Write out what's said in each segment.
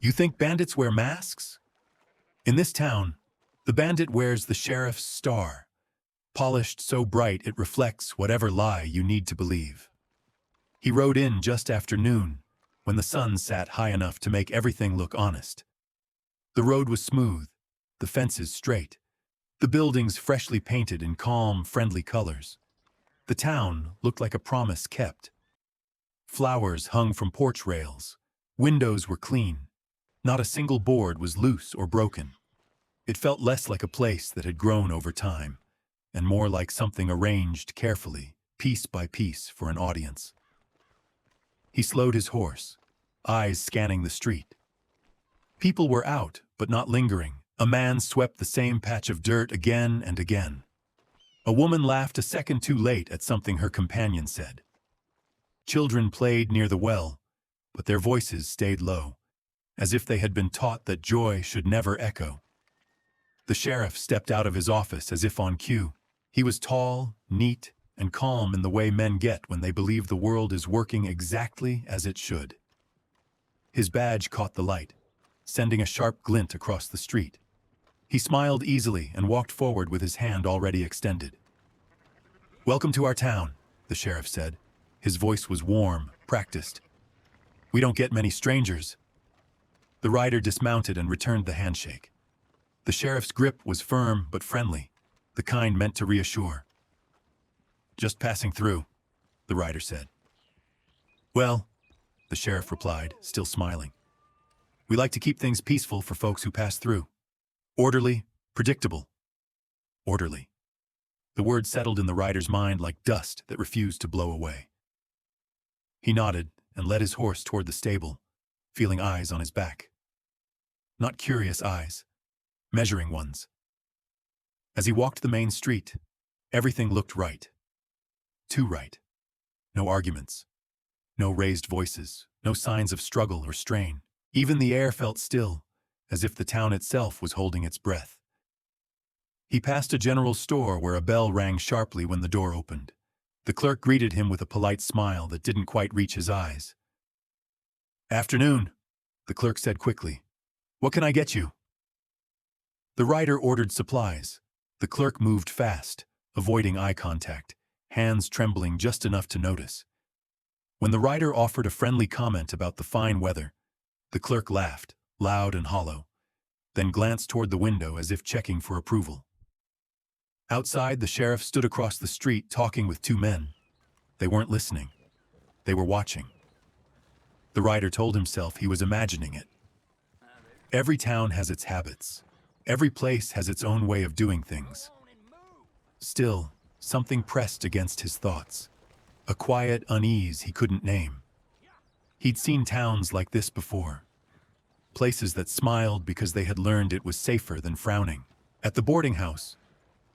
You think bandits wear masks? In this town, the bandit wears the sheriff's star, polished so bright it reflects whatever lie you need to believe. He rode in just after noon, when the sun sat high enough to make everything look honest. The road was smooth, the fences straight, the buildings freshly painted in calm, friendly colors. The town looked like a promise kept. Flowers hung from porch rails, windows were clean, not a single board was loose or broken. It felt less like a place that had grown over time, and more like something arranged carefully, piece by piece, for an audience. He slowed his horse, eyes scanning the street. People were out, but not lingering. A man swept the same patch of dirt again and again. A woman laughed a second too late at something her companion said. Children played near the well, but their voices stayed low, as if they had been taught that joy should never echo. The sheriff stepped out of his office as if on cue. He was tall, neat, and calm in the way men get when they believe the world is working exactly as it should. His badge caught the light, sending a sharp glint across the street. He smiled easily and walked forward with his hand already extended. "Welcome to our town," the sheriff said. His voice was warm, practiced. "We don't get many strangers." The rider dismounted and returned the handshake. The sheriff's grip was firm but friendly, the kind meant to reassure. "Just passing through," the rider said. "Well," the sheriff replied, still smiling, "we like to keep things peaceful for folks who pass through. Orderly, predictable. Orderly." The word settled in the rider's mind like dust that refused to blow away. He nodded and led his horse toward the stable, feeling eyes on his back. Not curious eyes, measuring ones. As he walked the main street, everything looked right. Too right. No arguments. No raised voices. No signs of struggle or strain. Even the air felt still, as if the town itself was holding its breath. He passed a general store where a bell rang sharply when the door opened. The clerk greeted him with a polite smile that didn't quite reach his eyes. "Afternoon," the clerk said quickly. "What can I get you?" The rider ordered supplies. The clerk moved fast, avoiding eye contact, hands trembling just enough to notice. When the rider offered a friendly comment about the fine weather, the clerk laughed, loud and hollow, then glanced toward the window as if checking for approval. Outside, the sheriff stood across the street talking with two men. They weren't listening. They were watching. The rider told himself he was imagining it. Every town has its habits. Every place has its own way of doing things. Still, something pressed against his thoughts. A quiet unease he couldn't name. He'd seen towns like this before. Places that smiled because they had learned it was safer than frowning. At the boarding house,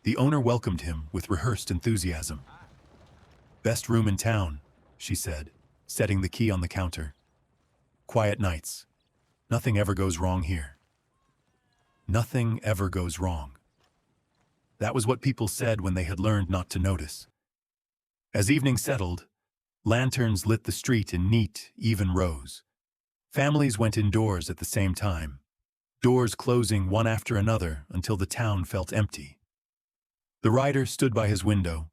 the owner welcomed him with rehearsed enthusiasm. "Best room in town," she said, setting the key on the counter. "Quiet nights. Nothing ever goes wrong here." Nothing ever goes wrong. That was what people said when they had learned not to notice. As evening settled, lanterns lit the street in neat, even rows. Families went indoors at the same time, doors closing one after another until the town felt empty. The rider stood by his window,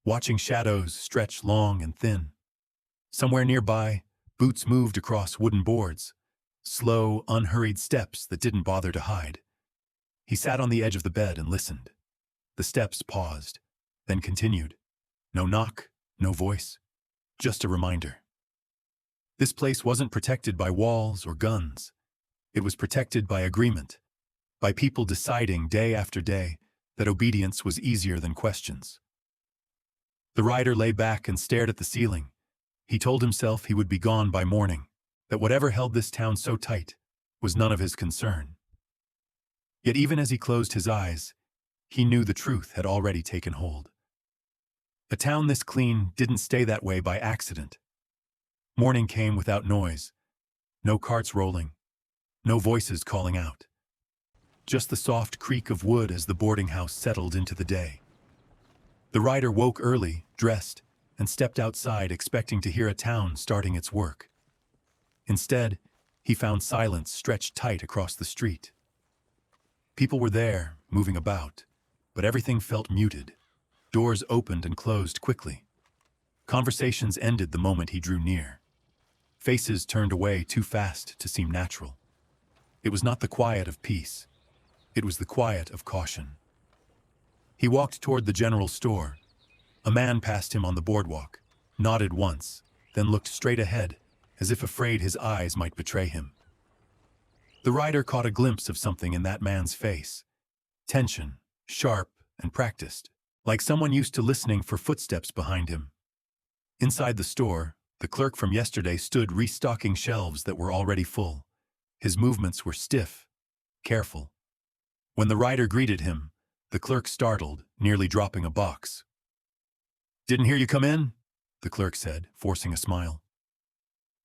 watching shadows stretch long and thin. Somewhere nearby, boots moved across wooden boards, slow, unhurried steps that didn't bother to hide. He sat on the edge of the bed and listened. The steps paused, then continued. No knock, no voice, just a reminder. This place wasn't protected by walls or guns. It was protected by agreement, by people deciding day after day that obedience was easier than questions. The rider lay back and stared at the ceiling. He told himself he would be gone by morning, that whatever held this town so tight was none of his concern. Yet even as he closed his eyes, he knew the truth had already taken hold. A town this clean didn't stay that way by accident. Morning came without noise, no carts rolling, no voices calling out. Just the soft creak of wood as the boarding house settled into the day. The rider woke early, dressed, and stepped outside expecting to hear a town starting its work. Instead, He found silence stretched tight across the street. People were there, moving about, but everything felt muted. Doors opened and closed quickly. Conversations ended the moment he drew near. Faces turned away too fast to seem natural. It was not the quiet of peace. It was the quiet of caution. He walked toward the general store. A man passed him on the boardwalk, nodded once, then looked straight ahead, as if afraid his eyes might betray him. The rider caught a glimpse of something in that man's face. Tension, sharp and practiced, like someone used to listening for footsteps behind him. Inside the store, the clerk from yesterday stood restocking shelves that were already full. His movements were stiff, careful. When the rider greeted him, the clerk startled, nearly dropping a box. "Didn't hear you come in," the clerk said, forcing a smile.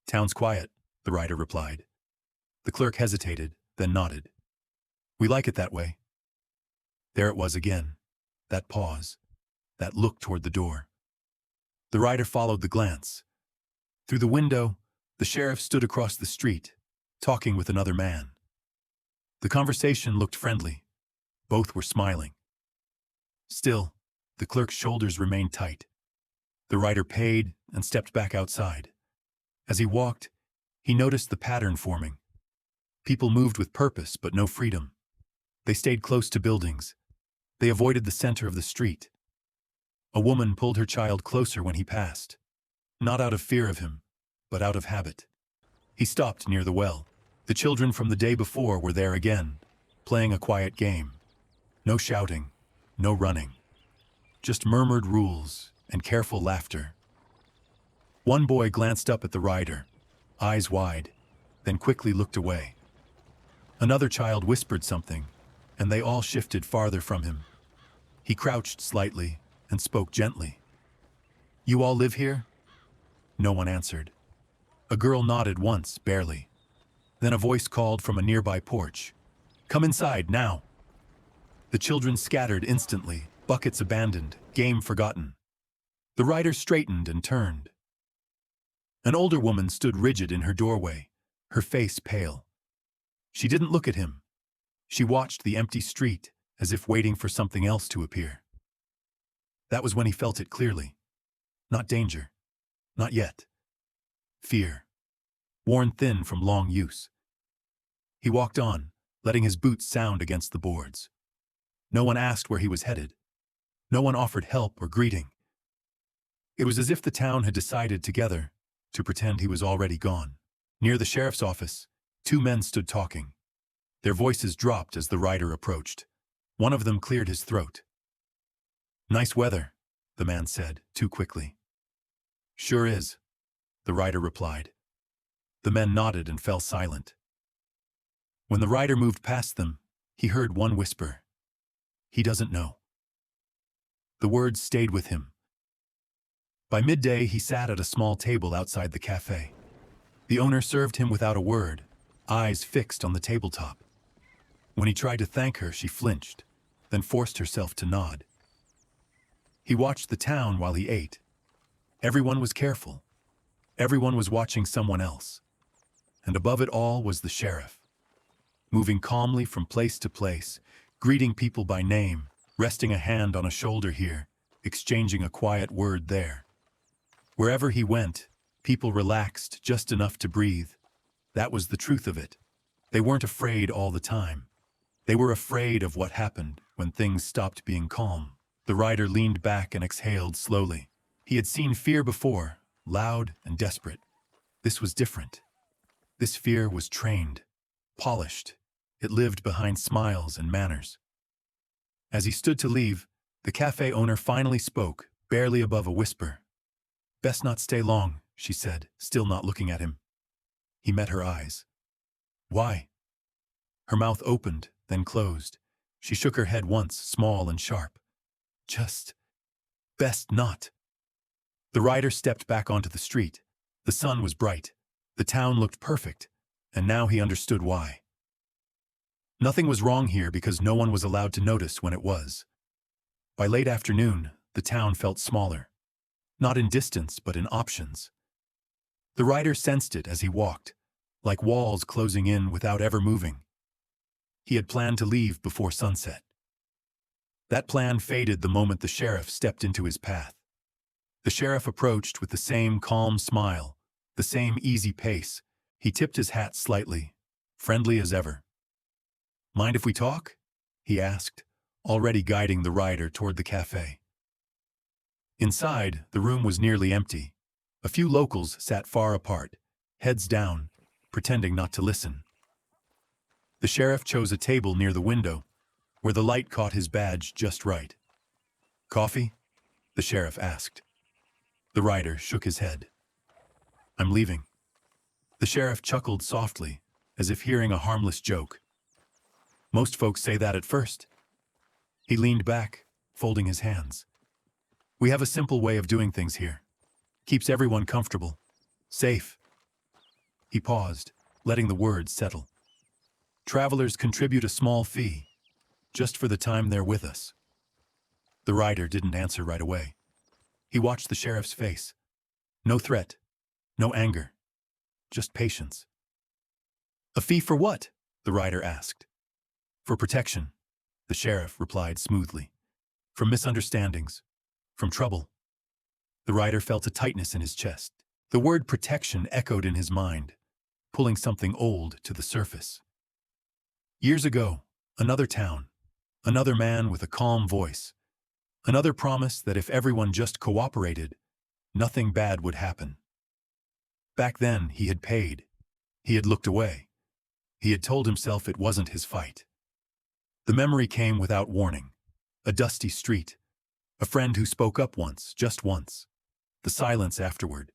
"Town's quiet," the rider replied. The clerk hesitated, then nodded. "We like it that way." There it was again, that pause, that look toward the door. The rider followed the glance. Through the window, the sheriff stood across the street, talking with another man. The conversation looked friendly. Both were smiling. Still, the clerk's shoulders remained tight. The rider paid and stepped back outside. As he walked, he noticed the pattern forming. People moved with purpose, but no freedom. They stayed close to buildings. They avoided the center of the street. A woman pulled her child closer when he passed, not out of fear of him, but out of habit. He stopped near the well. The children from the day before were there again, playing a quiet game. No shouting, no running. Just murmured rules and careful laughter. One boy glanced up at the rider, eyes wide, then quickly looked away. Another child whispered something, and they all shifted farther from him. He crouched slightly and spoke gently. "You all live here?" No one answered. A girl nodded once, barely. Then a voice called from a nearby porch, "Come inside, now!" The children scattered instantly, buckets abandoned, game forgotten. The rider straightened and turned. An older woman stood rigid in her doorway, her face pale. She didn't look at him. She watched the empty street, as if waiting for something else to appear. That was when he felt it clearly. Not danger. Not yet. Fear. Worn thin from long use. He walked on, letting his boots sound against the boards. No one asked where he was headed. No one offered help or greeting. It was as if the town had decided together to pretend he was already gone. Near the sheriff's office, two men stood talking. Their voices dropped as the rider approached. One of them cleared his throat. "Nice weather," the man said, too quickly. "Sure is," the rider replied. The men nodded and fell silent. When the rider moved past them, he heard one whisper. "He doesn't know." The words stayed with him. By midday, he sat at a small table outside the cafe. The owner served him without a word, eyes fixed on the tabletop. When he tried to thank her, she flinched, then forced herself to nod. He watched the town while he ate. Everyone was careful. Everyone was watching someone else. And above it all was the sheriff, moving calmly from place to place, greeting people by name, resting a hand on a shoulder here, exchanging a quiet word there. Wherever he went, people relaxed just enough to breathe. That was the truth of it. They weren't afraid all the time. They were afraid of what happened when things stopped being calm. The rider leaned back and exhaled slowly. He had seen fear before, loud and desperate. This was different. This fear was trained, polished. It lived behind smiles and manners. As he stood to leave, the cafe owner finally spoke, barely above a whisper. "Best not stay long," she said, still not looking at him. He met her eyes. "Why?" Her mouth opened, then closed. She shook her head once, small and sharp. "Just best not." The rider stepped back onto the street. The sun was bright. The town looked perfect, and now he understood why. Nothing was wrong here because no one was allowed to notice when it was. By late afternoon, the town felt smaller. Not in distance, but in options. The rider sensed it as he walked. like walls closing in without ever moving. He had planned to leave before sunset. That plan faded the moment the sheriff stepped into his path. The sheriff approached with the same calm smile, the same easy pace. He tipped his hat slightly, friendly as ever. "Mind if we talk?" he asked, already guiding the rider toward the cafe. Inside, the room was nearly empty. A few locals sat far apart, heads down, pretending not to listen. The sheriff chose a table near the window, where the light caught his badge just right. "Coffee?" the sheriff asked. The rider shook his head. "I'm leaving." The sheriff chuckled softly, as if hearing a harmless joke. "Most folks say that at first." He leaned back, folding his hands. "We have a simple way of doing things here. Keeps everyone comfortable, safe." He paused, letting the words settle. "Travelers contribute a small fee, just for the time they're with us." The rider didn't answer right away. He watched the sheriff's face. No threat, no anger, just patience. "A fee for what?" the rider asked. "For protection," the sheriff replied smoothly. "From misunderstandings, from trouble." The rider felt a tightness in his chest. The word protection echoed in his mind, pulling something old to the surface. Years ago, another town, another man with a calm voice, another promise that if everyone just cooperated, nothing bad would happen. Back then, he had paid. He had looked away. He had told himself it wasn't his fight. The memory came without warning. A dusty street. A friend who spoke up once, just once. The silence afterward.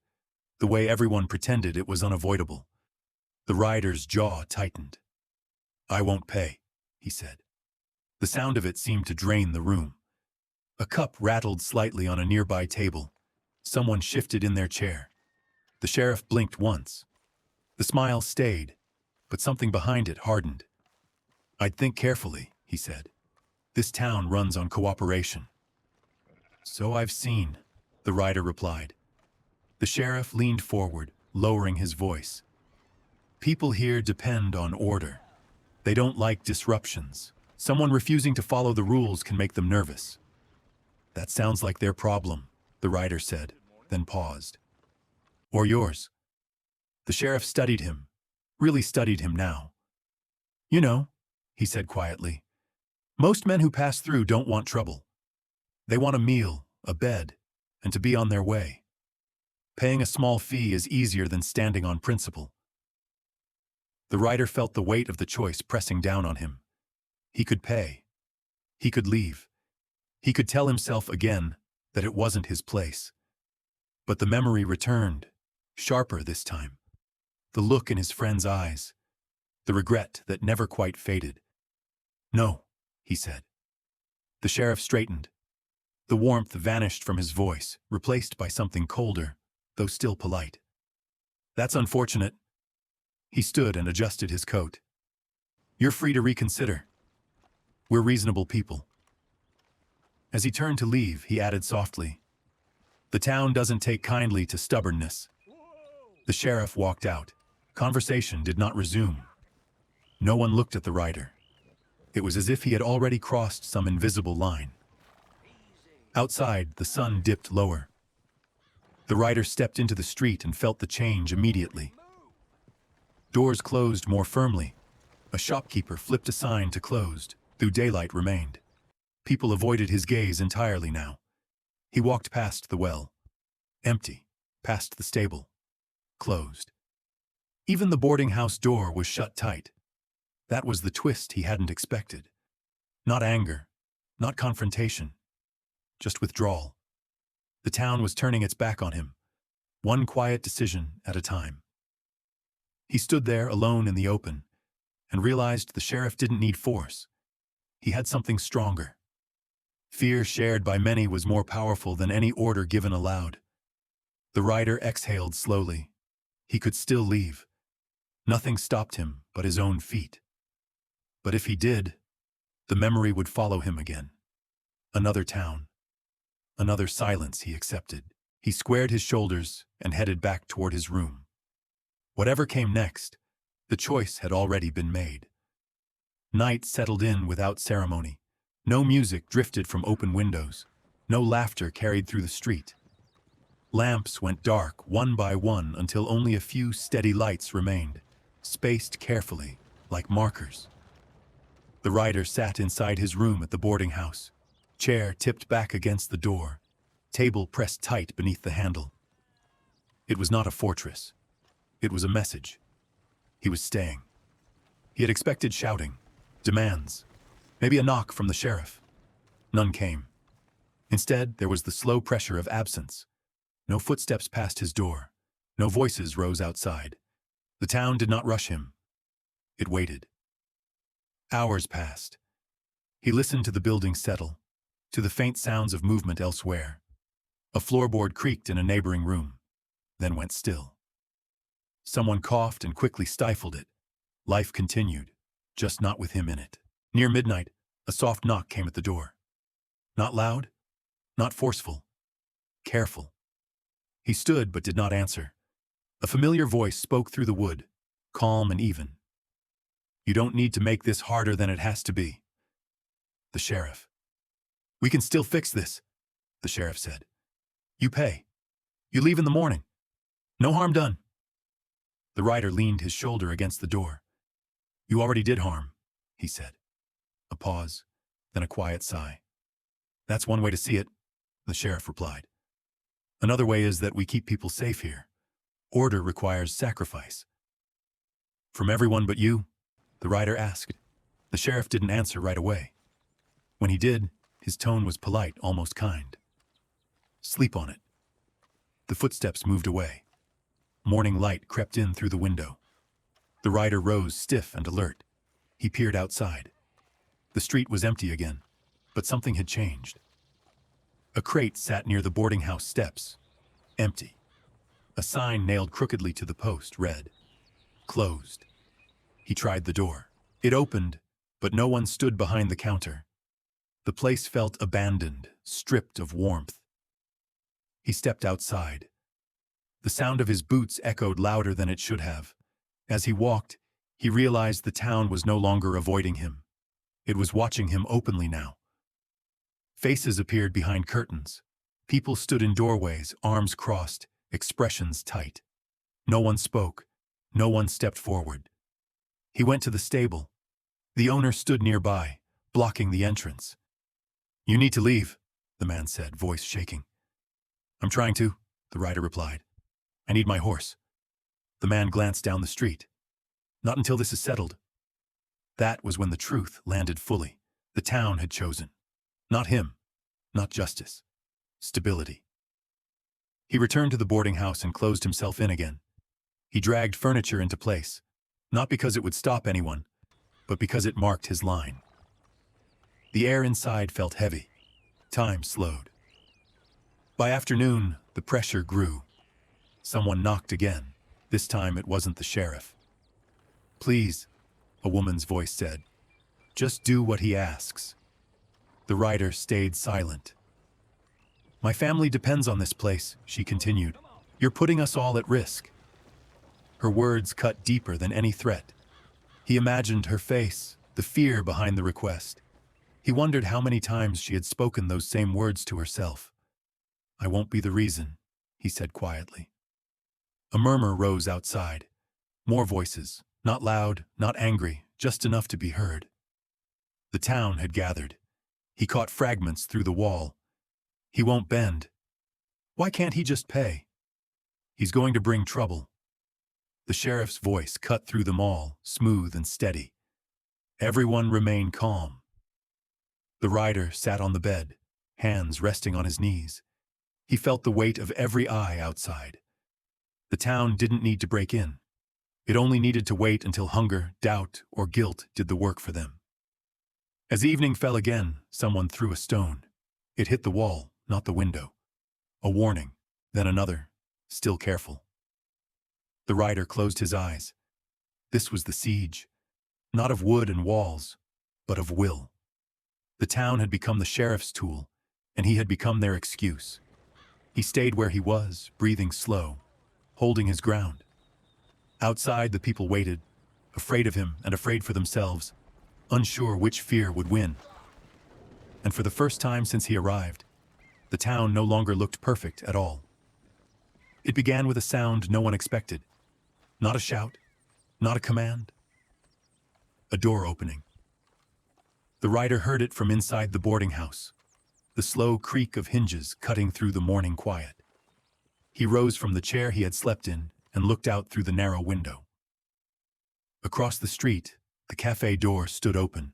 The way everyone pretended it was unavoidable. The rider's jaw tightened. "I won't pay," he said. The sound of it seemed to drain the room. A cup rattled slightly on a nearby table. Someone shifted in their chair. The sheriff blinked once. The smile stayed, but something behind it hardened. "I'd think carefully," he said. "This town runs on cooperation." "So I've seen," the rider replied. The sheriff leaned forward, lowering his voice. "People here depend on order. They don't like disruptions. Someone refusing to follow the rules can make them nervous." "That sounds like their problem," the rider said, then paused. "Or yours." The sheriff studied him, really studied him now. "You know," he said quietly, "most men who pass through don't want trouble. They want a meal, a bed, and to be on their way. Paying a small fee is easier than standing on principle." The rider felt the weight of the choice pressing down on him. He could pay. He could leave. He could tell himself again that it wasn't his place. But the memory returned, sharper this time. The look in his friend's eyes. The regret that never quite faded. "No," he said. The sheriff straightened. The warmth vanished from his voice, replaced by something colder, though still polite. "That's unfortunate." He stood and adjusted his coat. "You're free to reconsider. We're reasonable people." As he turned to leave, he added softly, "The town doesn't take kindly to stubbornness." The sheriff walked out. Conversation did not resume. No one looked at the rider. It was as if he had already crossed some invisible line. Outside, the sun dipped lower. The rider stepped into the street and felt the change immediately. Doors closed more firmly. A shopkeeper flipped a sign to closed, though daylight remained. People avoided his gaze entirely now. He walked past the well. Empty. Past the stable. Closed. Even the boarding house door was shut tight. That was the twist he hadn't expected. Not anger. Not confrontation. Just withdrawal. The town was turning its back on him. One quiet decision at a time. He stood there alone in the open and realized the sheriff didn't need force. He had something stronger. Fear shared by many was more powerful than any order given aloud. The rider exhaled slowly. He could still leave. Nothing stopped him but his own feet. But if he did, the memory would follow him again. Another town. Another silence he accepted. He squared his shoulders and headed back toward his room. Whatever came next, The choice had already been made. Night settled in without ceremony. No music drifted from open windows. No laughter carried through the street. Lamps went dark one by one until only a few steady lights remained, spaced carefully, like markers. The rider sat inside his room at the boarding house, chair tipped back against the door, table pressed tight beneath the handle. It was not a fortress. It was a message. He was staying. He had expected shouting, demands, maybe a knock from the sheriff. None came. Instead, there was the slow pressure of absence. No footsteps passed his door. No voices rose outside. The town did not rush him. It waited. Hours passed. He listened to the building settle, to the faint sounds of movement elsewhere. A floorboard creaked in a neighboring room, then went still. Someone coughed and quickly stifled it. Life continued, just not with him in it. Near midnight, a soft knock came at the door. Not loud, not forceful, careful. He stood but did not answer. A familiar voice spoke through the wood, calm and even. "You don't need to make this harder than it has to be." The sheriff. "We can still fix this," the sheriff said. "You pay. You leave in the morning. No harm done." The rider leaned his shoulder against the door. "You already did harm," he said. A pause, then a quiet sigh. "That's one way to see it," the sheriff replied. "Another way is that we keep people safe here. Order requires sacrifice." "From everyone but you?" the rider asked. The sheriff didn't answer right away. When he did, his tone was polite, almost kind. "Sleep on it." The footsteps moved away. Morning light crept in through the window. The rider rose stiff and alert. He peered outside. The street was empty again, but something had changed. A crate sat near the boarding house steps, empty. A sign nailed crookedly to the post read, "Closed." He tried the door. It opened, but no one stood behind the counter. The place felt abandoned, stripped of warmth. He stepped outside. The sound of his boots echoed louder than it should have. As he walked, he realized the town was no longer avoiding him. It was watching him openly now. Faces appeared behind curtains. People stood in doorways, arms crossed, expressions tight. No one spoke. No one stepped forward. He went to the stable. The owner stood nearby, blocking the entrance. "You need to leave," the man said, voice shaking. "I'm trying to," the rider replied. "I need my horse." The man glanced down the street. "Not until this is settled." That was when the truth landed fully. The town had chosen. Not him. Not justice. Stability. He returned to the boarding house and closed himself in again. He dragged furniture into place, not because it would stop anyone, but because it marked his line. The air inside felt heavy. Time slowed. By afternoon, the pressure grew. Someone knocked again. This time it wasn't the sheriff. "Please," a woman's voice said. "Just do what he asks." The rider stayed silent. "My family depends on this place," she continued. "You're putting us all at risk." Her words cut deeper than any threat. He imagined her face, the fear behind the request. He wondered how many times she had spoken those same words to herself. "I won't be the reason," he said quietly. A murmur rose outside. More voices, not loud, not angry, just enough to be heard. The town had gathered. He caught fragments through the wall. "He won't bend. Why can't he just pay? He's going to bring trouble." The sheriff's voice cut through them all, smooth and steady. Everyone remained calm. The rider sat on the bed, hands resting on his knees. He felt the weight of every eye outside. The town didn't need to break in. It only needed to wait until hunger, doubt, or guilt did the work for them. As evening fell again, someone threw a stone. It hit the wall, not the window. A warning, then another, still careful. The rider closed his eyes. This was the siege, not of wood and walls, but of will. The town had become the sheriff's tool, and he had become their excuse. He stayed where he was, breathing slow, holding his ground. Outside, the people waited, afraid of him and afraid for themselves, unsure which fear would win. And for the first time since he arrived, the town no longer looked perfect at all. It began with a sound no one expected. Not a shout, not a command. A door opening. The rider heard it from inside the boarding house, the slow creak of hinges cutting through the morning quiet. He rose from the chair he had slept in and looked out through the narrow window. Across the street, the cafe door stood open.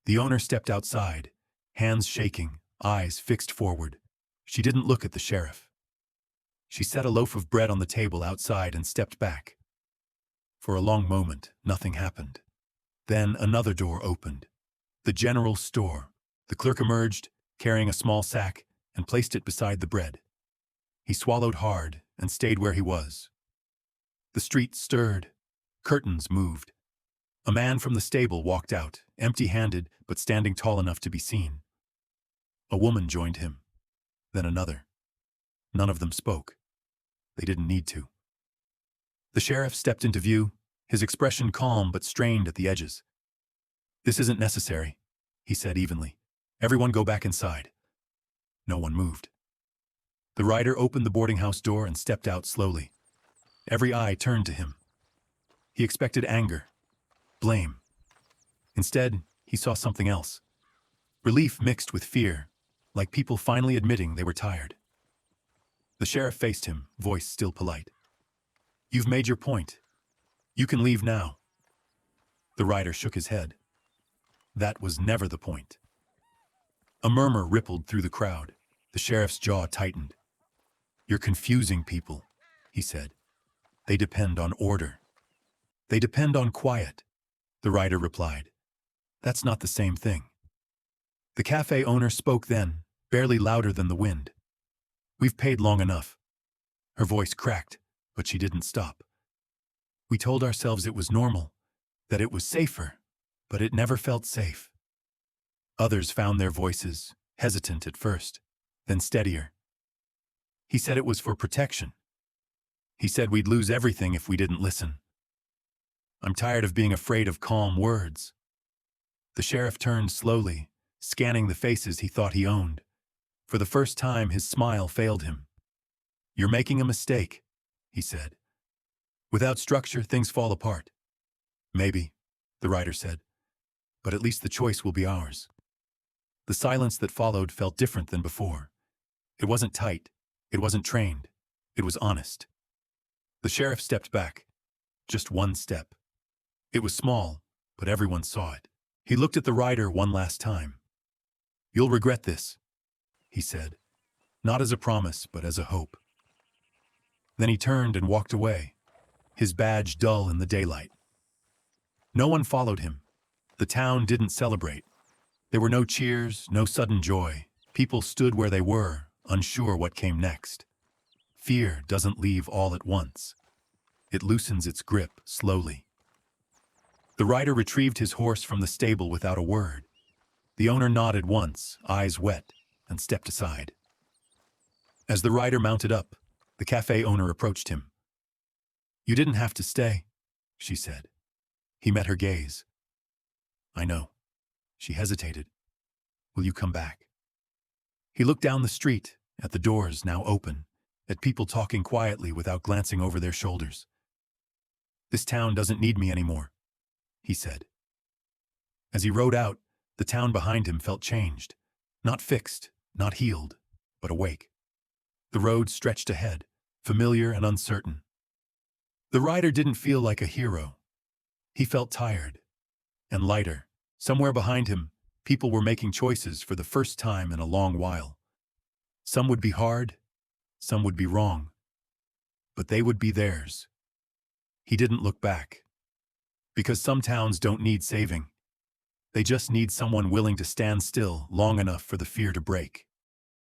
The owner stepped outside, hands shaking, eyes fixed forward. She didn't look at the sheriff. She set a loaf of bread on the table outside and stepped back. For a long moment, nothing happened. Then another door opened. The general store. The clerk emerged, carrying a small sack, and placed it beside the bread. He swallowed hard and stayed where he was. The street stirred. Curtains moved. A man from the stable walked out, empty-handed but standing tall enough to be seen. A woman joined him. Then another. None of them spoke. They didn't need to. The sheriff stepped into view, his expression calm but strained at the edges. "This isn't necessary," he said evenly. "Everyone go back inside." No one moved. The rider opened the boarding house door and stepped out slowly. Every eye turned to him. He expected anger, blame. Instead, he saw something else. Relief mixed with fear, like people finally admitting they were tired. The sheriff faced him, voice still polite. "You've made your point. You can leave now." The rider shook his head. That was never the point. A murmur rippled through the crowd. The sheriff's jaw tightened. "You're confusing people," he said. "They depend on order." "They depend on quiet," the rider replied. "That's not the same thing." The cafe owner spoke then, barely louder than the wind. "We've paid long enough." Her voice cracked, but she didn't stop. "We told ourselves it was normal, that it was safer, but it never felt safe." Others found their voices, hesitant at first, then steadier. "He said it was for protection. He said we'd lose everything if we didn't listen. I'm tired of being afraid of calm words." The sheriff turned slowly, scanning the faces he thought he owned. For the first time, his smile failed him. "You're making a mistake," he said. "Without structure, things fall apart." "Maybe," the rider said, "but at least the choice will be ours." The silence that followed felt different than before. It wasn't tight. It wasn't trained. It was honest. The sheriff stepped back. Just one step. It was small, but everyone saw it. He looked at the rider one last time. "You'll regret this," he said, not as a promise, but as a hope. Then he turned and walked away, his badge dull in the daylight. No one followed him. The town didn't celebrate. There were no cheers, no sudden joy. People stood where they were, unsure what came next. Fear doesn't leave all at once. It loosens its grip slowly. The rider retrieved his horse from the stable without a word. The owner nodded once, eyes wet, and stepped aside. As the rider mounted up, the cafe owner approached him. "You didn't have to stay," she said. He met her gaze. "I know." She hesitated. "Will you come back?" He looked down the street, at the doors now open, at people talking quietly without glancing over their shoulders. "This town doesn't need me anymore," he said. As he rode out, the town behind him felt changed. Not fixed, not healed, but awake. The road stretched ahead, familiar and uncertain. The rider didn't feel like a hero. He felt tired and lighter. Somewhere behind him, people were making choices for the first time in a long while. Some would be hard, some would be wrong, but they would be theirs. He didn't look back. Because some towns don't need saving. They just need someone willing to stand still long enough for the fear to break.